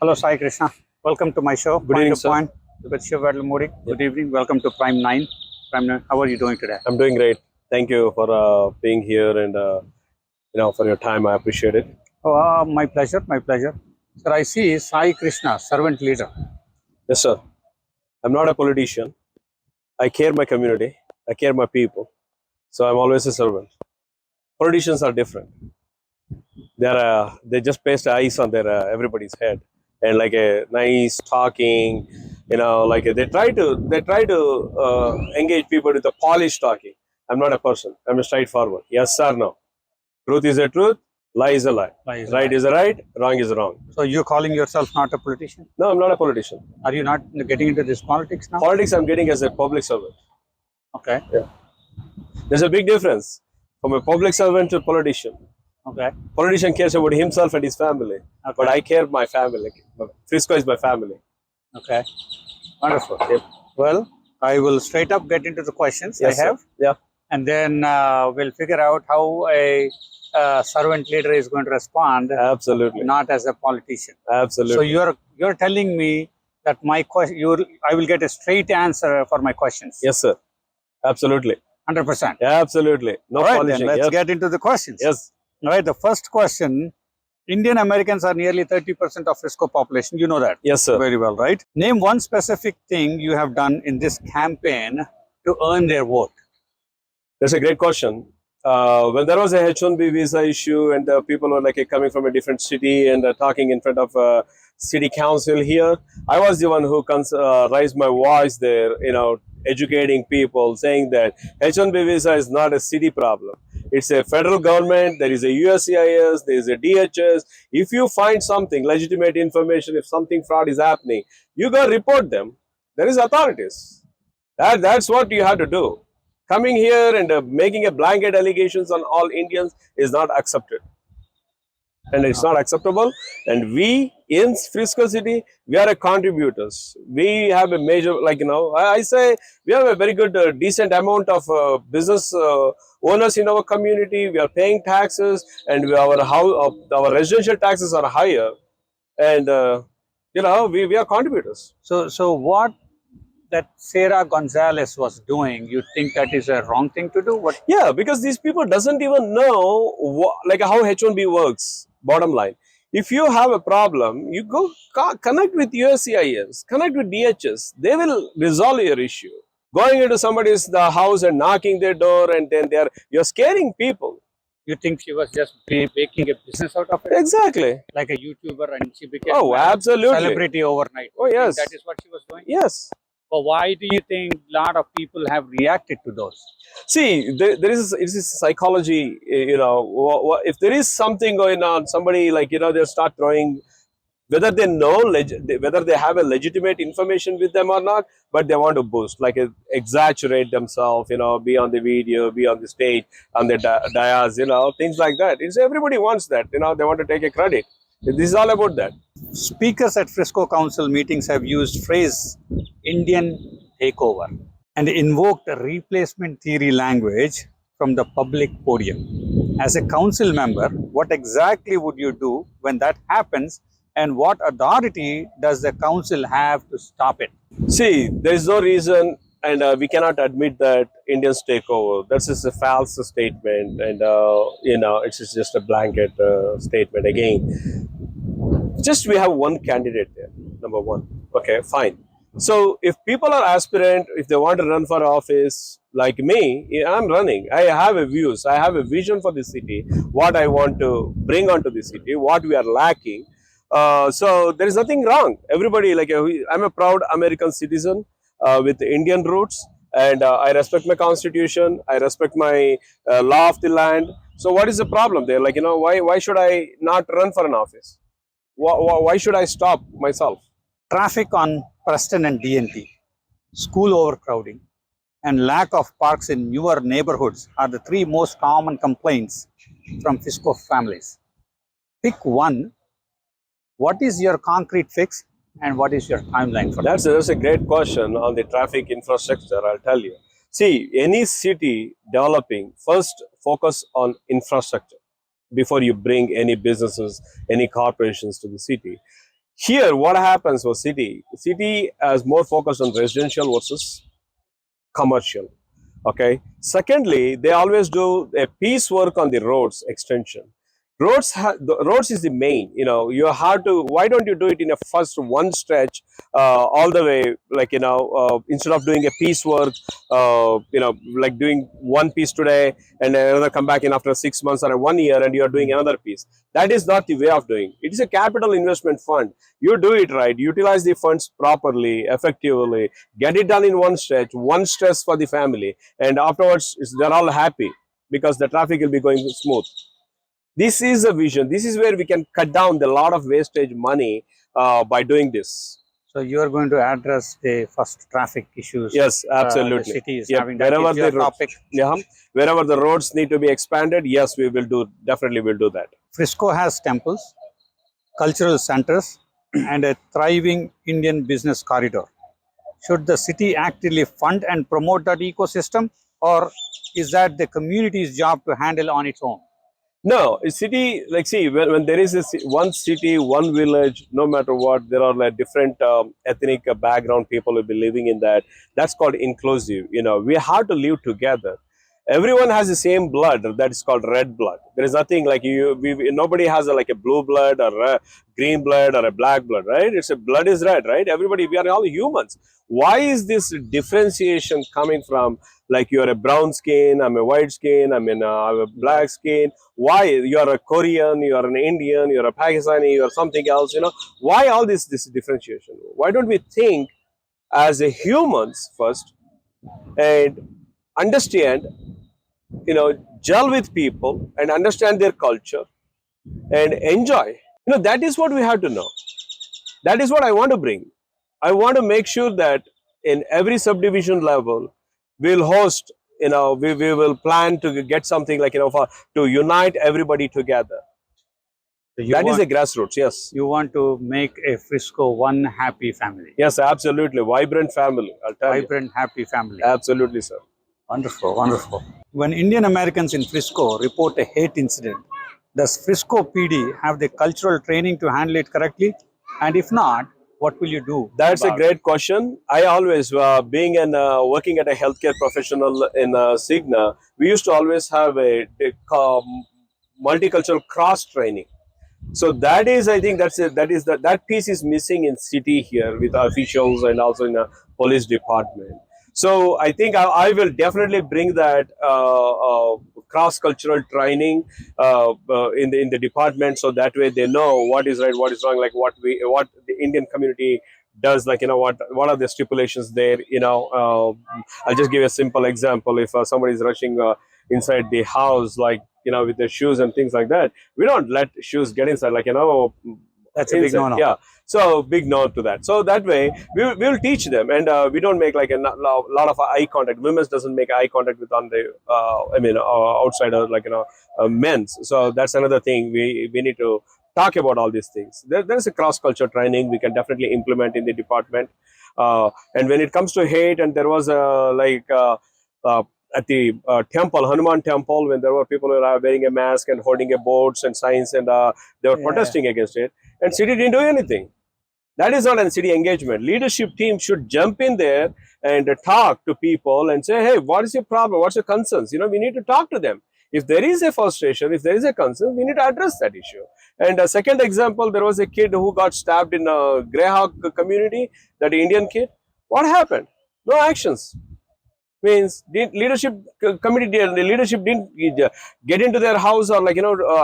Hello, Sai Krishna. Welcome to my show. Good evening, sir. Point with Shiv Modi. Good evening. Welcome to Prime9. Prime9. How are you doing today? I'm doing great. Thank you for being here and for your time. I appreciate it. Oh, my pleasure. My pleasure. Sir, I see Sai Krishna, servant leader. Yes, sir. I'm not a politician. I care my community. I care my people. So I'm always a servant. Politicians are different. They just paste ice on their everybody's head and like a nice talking. They try to engage people with a polished talking. I'm not a person. I'm a straightforward. Yes or no. Truth is a truth. Lie is a lie. Right is a right. Wrong is wrong. So you're calling yourself not a politician? No, I'm not a politician. Are you not getting into this politics now? Politics I'm getting as a public servant. Okay. Yeah. There's a big difference from a public servant to a politician. Okay. Politician cares about himself and his family. Okay. But I care my family. Frisco is my family. Okay. Wonderful. Yep. Well, I will straight up get into the questions Yes, I have. sir. Yeah. And then we'll figure out how a servant leader is going to respond. Absolutely. Not as a politician. Absolutely. So you're telling me that my question, I will get a straight answer for my questions. Yes, sir. Absolutely. 100%. Absolutely. No All right, polishing. then let's Yes. get into the questions. Yes. All right. The first question: Indian Americans are nearly 30% of Frisco population. You know that. Yes, sir. Very well, right? Name one specific thing you have done in this campaign to earn their vote. That's a great question. When there was a H-1B visa issue and people were like coming from a different city and talking in front of city council here, I was the one who raised my voice there, educating people, saying that H-1B visa is not a city problem. It's a federal government, there is a USCIS, there is a DHS. If you find something, legitimate information, if something fraud is happening, you go report them. There is authorities. That's what you have to do. Coming here and making a blanket allegations on all Indians is not accepted. And it's not acceptable. And we in Frisco City, we are a contributors. We have a major, I say we have a very good, decent amount of business owners in our community. We are paying taxes, and our residential taxes are higher. And we are contributors. So what that Sarah Gonzalez was doing, you think that is a wrong thing to do? What? Yeah, because these people doesn't even know how H-1B works. Bottom line, if you have a problem, you go connect with USCIS, connect with DHS. They will resolve your issue. Going into somebody's house and knocking their door, and then you're scaring people. You think she was just making a business out of it? Exactly. Like a YouTuber, and she became absolutely. celebrity overnight. Oh, yes. That is what she was doing? Yes. But why do you think a lot of people have reacted to those? See, there is psychology, if there is something going on, somebody they start throwing, whether they know, whether they have a legitimate information with them or not, but they want to boost, exaggerate themselves, be on the video, be on the stage, on the dais, things like that. Everybody wants that, they want to take a credit. This is all about that. Speakers at Frisco Council meetings have used phrase Indian takeover and invoked a replacement theory language from the public podium. As a council member, what exactly would you do when that happens, and what authority does the council have to stop it? See, there is no reason, and we cannot admit that Indians take over. That's just a false statement, and it's just a blanket statement again. Just we have one candidate there, number one. Okay, fine. So if people are aspirant, if they want to run for office, like me, I'm running. I have a views. I have a vision for the city, what I want to bring onto the city, what we are lacking. So there is nothing wrong. Everybody, I'm a proud American citizen with Indian roots, and I respect my constitution. I respect my law of the land. So what is the problem there? Why should I not run for an office? Why should I stop myself? Traffic on Preston and DNT, school overcrowding, and lack of parks in newer neighborhoods are the three most common complaints from Frisco families. Pick one. What is your concrete fix, and what is your timeline for that? That's a great question on the traffic infrastructure, I'll tell you. See, any city developing, first focus on infrastructure before you bring any businesses, any corporations to the city. Here, what happens for city is more focused on residential versus commercial. Okay. Secondly, they always do a piecework on the roads extension. The roads is the main. You have to. Why don't you do it in a first one stretch, all the way? Like instead of doing a piecework, like doing one piece today and another come back in after 6 months or 1 year, and you are doing another piece. That is not the way of doing. It is a capital investment fund. You do it right, utilize the funds properly, effectively, get it done in one stretch, one stress for the family, and afterwards they're all happy because the traffic will be going smooth. This is a vision. This is where we can cut down the lot of wastage money by doing this. So you are going to address the first traffic issues. Yes, absolutely. The city is Yep. having. That is your topic. Yeah, wherever the roads need to be expanded, yes, we will do. Definitely, we'll do that. Frisco has temples, cultural centers, and a thriving Indian business corridor. Should the city actively fund and promote that ecosystem, or is that the community's job to handle on its own? No, a city, like, see, when there is one city, one village, no matter what, there are like different ethnic background people will be living in that. That's called inclusive. We have to live together. Everyone has the same blood. That is called red blood. There is nothing like nobody has like a blue blood or a green blood or a black blood, right? It's a blood is red, right? Everybody, we are all humans. Why is this differentiation coming from? Like, you are a brown skin, I'm a white skin, I'm a black skin. Why? You are a Korean, you are an Indian, you are a Pakistani, you are something else. Why all this differentiation? Why don't we think as a humans first and understand, gel with people and understand their culture and enjoy? That is what we have to know. That is what I want to bring. I want to make sure that in every subdivision level, we'll host, we will plan to get something like, to unite everybody together. So That is a grassroots, yes. You want to make a Frisco one happy family. Yes, absolutely. Vibrant family, I'll tell Vibrant, happy family. you. Absolutely, sir. Wonderful, wonderful. When Indian Americans in Frisco report a hate incident, does Frisco PD have the cultural training to handle it correctly? And if not, what will you do? That's a great question. I always, being and working at a healthcare professional in Cigna, we used to always have a multicultural cross training. So that is, I think that's it. That piece is missing in city here with officials and also in the police department. So I think I will definitely bring that cross-cultural training in the department, so that way they know what is right, what is wrong, like what the Indian community does, like what are the stipulations there. I'll just give you a simple example. If somebody is rushing inside the house, like with their shoes and things like that, we don't let shoes get inside, like that's a big no-no. Yeah. So big no to that. So that way we will teach them, and we don't make like a lot of eye contact. Women's doesn't make eye contact with on the outsider, like men's. So that's another thing we need to talk about all these things. There's a cross culture training we can definitely implement in the department. And when it comes to hate, and there was at the temple, Hanuman temple, when there were people who were wearing a mask and holding a boards and signs, and they were protesting against it, and city didn't do anything. That is not a city engagement. Leadership team should jump in there and talk to people and say, hey, what is your problem? What's your concerns? We need to talk to them. If there is a frustration, if there is a concern, we need to address that issue. And a second example, there was a kid who got stabbed in a Greyhawk community, that Indian kid. What happened? No actions. Means the leadership didn't get into their house or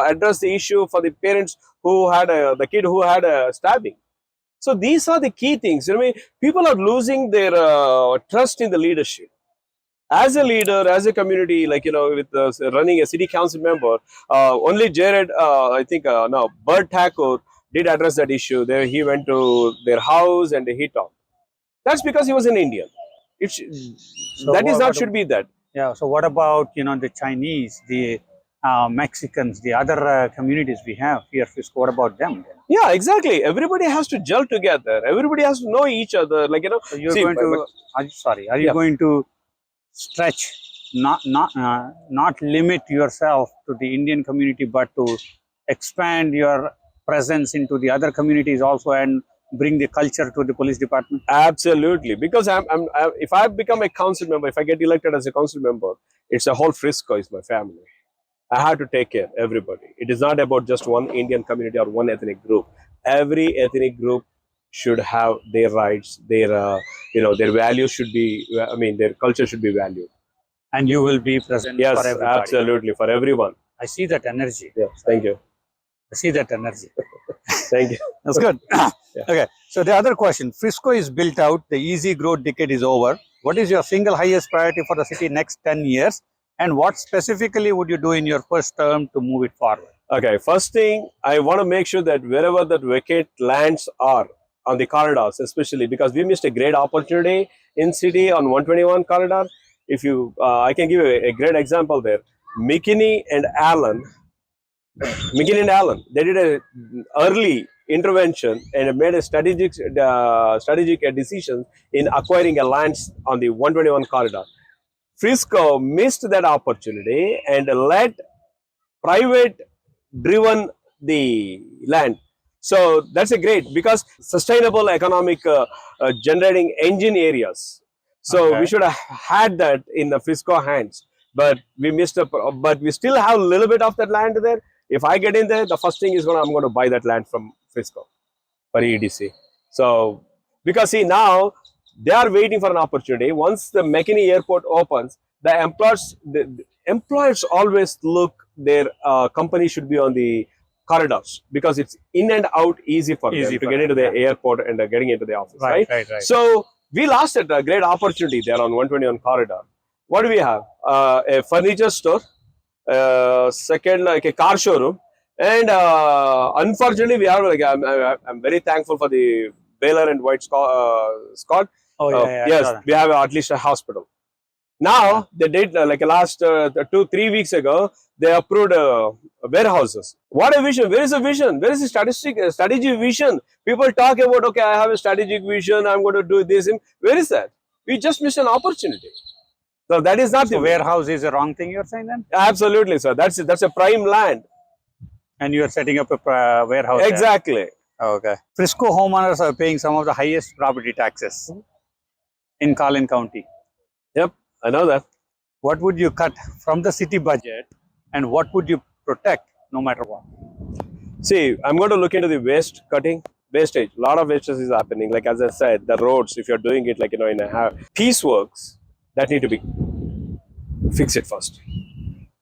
address the issue for the parents who had the kid who had a stabbing. So these are the key things. People are losing their trust in the leadership. As a leader, as a community, with running a city council member, only Jared, I think, no, Bert Thakur did address that issue. There, he went to their house and he talked. That's because he was an Indian. Should be that. Yeah. So what about the Chinese, the Mexicans, the other communities we have here? What about them? Then? Yeah, exactly. Everybody has to gel together. Everybody has to know each other. So you're going to. Are you going to stretch, not limit yourself to the Indian community, but to expand your presence into the other communities also and bring the culture to the police department? Absolutely, because if I become a council member, if I get elected as a council member, it's a whole Frisco is my family. I have to take care of everybody. It is not about just one Indian community or one ethnic group. Every ethnic group should have their rights, their their values should be. I mean, their culture should be valued. And you will be present for Yes, everybody. absolutely, for everyone. I see that energy. Yes, thank you. I see that energy. Thank you. That's good. Yeah. Okay. So the other question, Frisco is built out. The easy growth decade is over. What is your single highest priority for the city next 10 years? And what specifically would you do in your first term to move it forward? Okay, first thing, I want to make sure that wherever that vacant lands are on the corridors, especially because we missed a great opportunity in city on 121 corridor. If you, I can give you a great example there. McKinney and Allen, they did a early intervention and made a strategic decision in acquiring a lands on the 121 corridor. Frisco missed that opportunity and let private driven the land. So that's a great because sustainable economic generating engine areas. So Okay. we should have had that in the Frisco hands, but we missed a. But we still have a little bit of that land there. If I get in there, the first thing is I'm going to buy that land from Frisco for EDC. So because see now they are waiting for an opportunity. Once the McKinney Airport opens, the employers always look their company should be on the corridors because it's in and out easy for them to get into the airport and getting into the office, right? So we lost a great opportunity there on 121 corridor. What do we have? A furniture store, second like a car showroom, and unfortunately we have like I'm very thankful for the Baylor and White Scott. Oh, yeah, Yes, we have at least a hospital. Now they did like last 2-3 weeks ago they approved warehouses. What a vision! Where is the vision? Where is the strategy vision? People talk about okay, I have a strategic vision. I'm going to do this. Where is that? We just missed an opportunity. So that is not So the warehouse is a wrong thing you're saying then? Absolutely, sir. That's a prime land. And you're setting up a warehouse Exactly. there. Okay. Frisco homeowners are paying some of the highest property taxes in Collin County. Yep, I know that. What would you cut from the city budget and what would you protect no matter what? See, I'm going to look into the waste cutting, wastage. A lot of wastage is happening. Like as I said, the roads, if you're doing it like, in a pieceworks, that need to be fix it first.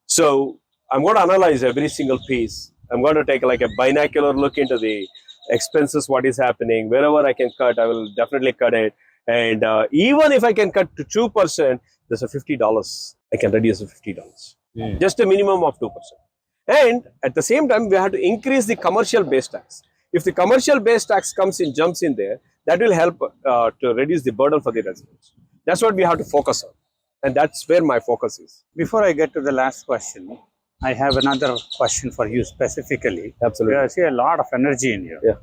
So I'm going to analyze every single piece. I'm going to take like a binocular look into the expenses, what is happening. Wherever I can cut, I will definitely cut it. And even if I can cut to 2%, there's a $50. I can reduce to $50. Just a minimum of 2%. And at the same time, we have to increase the commercial base tax. If the commercial base tax jumps in there, that will help to reduce the burden for the residents. That's what we have to focus on. And that's where my focus is. Before I get to the last question, I have another question for you specifically. Absolutely. I see a lot of energy in you. Yeah.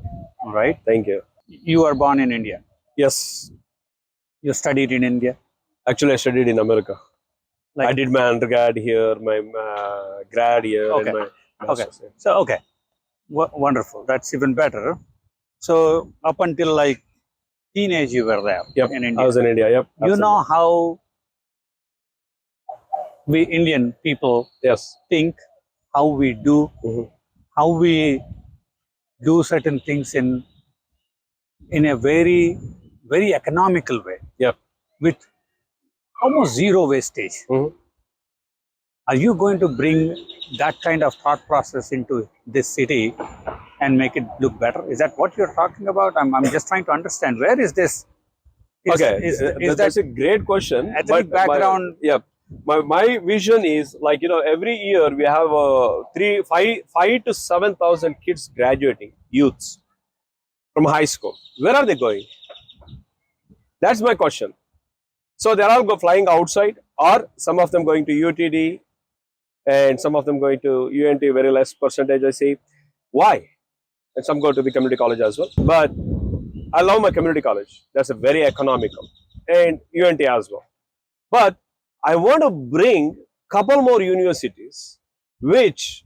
All right. Thank you. You are born in India. Yes. You studied in India. Actually, I studied in America. Like, I did my undergrad here, my grad here, Okay. and my master's here. So, okay. Wonderful. That's even better. So, up until like teenage, you were there Yep. in India. I was in India. Yep. You know how we Indian people Yes. think, how we do, Mhm. how we do certain things in a very, very economical way. Yep. With almost zero wastage. Mhm. Are you going to bring that kind of thought process into this city and make it look better? Is that what you're talking about? I'm just trying to understand. Where is this? Is That's a great question. ethnic background? My vision is like every year we have 5 to 7,000 kids graduating, youths from high school. Where are they going? That's my question. So they're all flying outside, or some of them going to UTD, and some of them going to UNT, very less percentage I see. Why? And some go to the community college as well. But I love my community college. That's a very economical, and UNT as well. But I want to bring couple more universities which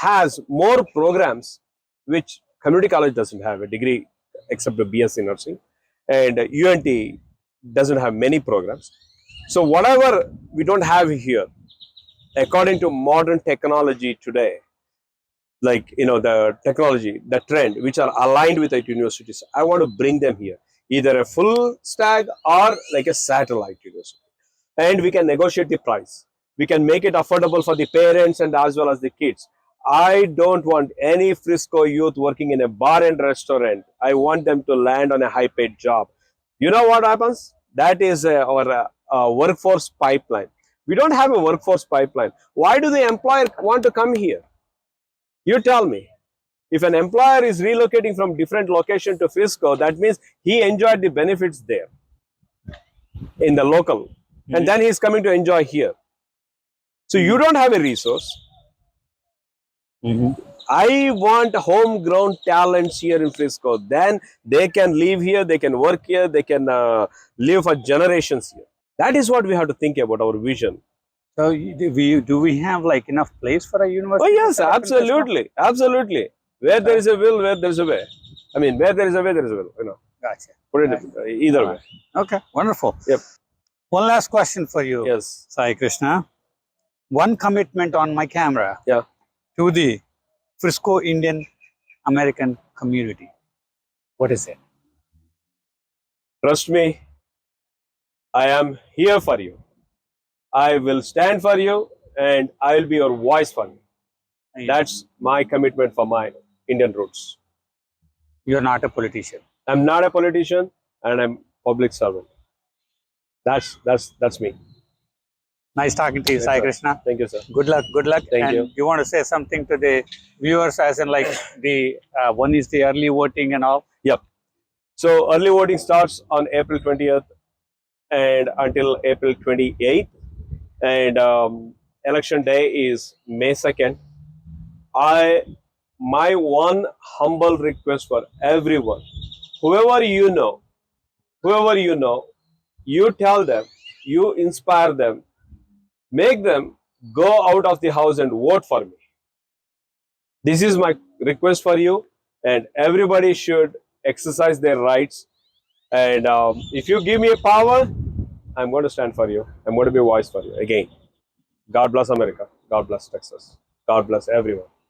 has more programs which community college doesn't have a degree except the BSc nursing, and UNT doesn't have many programs. So whatever we don't have here, according to modern technology today, like the technology, the trend, which are aligned with IT universities, I want to bring them here, either a full stack or like a satellite university, and we can negotiate the price. We can make it affordable for the parents and as well as the kids. I don't want any Frisco youth working in a bar and restaurant. I want them to land on a high paid job. You know what happens? That is our workforce pipeline. We don't have a workforce pipeline. Why do the employer want to come here? You tell me. If an employer is relocating from different location to Frisco, that means he enjoyed the benefits there in the local, and then he's coming to enjoy here. So you don't have a resource. I want homegrown talents here in Frisco. Then they can live here, they can work here, they can live for generations here. That is what we have to think about, our vision. So do we have like enough place for a Oh university? yes, absolutely, absolutely. Where there is a will, where there is a way. I mean, where there is a way, there is a will. Gotcha. Put it either way. Okay, wonderful. Yep. One last question for you, Yes. Sai Krishna. One commitment on my camera Yeah. to the Frisco Indian American community. What is it? Trust me, I am here for you. I will stand for you, and I will be your voice for you. That's my commitment for my Indian roots. You're not a politician. I'm not a politician, and I'm public servant. That's me. Nice talking to you, Yes, Sai sir. Krishna. Thank you, sir. Good luck. Good luck. Thank and you. You want to say something to the viewers, as in like the one is the early voting and all. Yep. So early voting starts on April 20th and until April 28th, and election day is May 2nd. My one humble request for everyone, whoever you know, you tell them, you inspire them, make them go out of the house and vote for me. This is my request for you, and everybody should exercise their rights. And if you give me a power, I'm going to stand for you. I'm going to be a voice for you again. God bless America. God bless Texas. God bless everyone.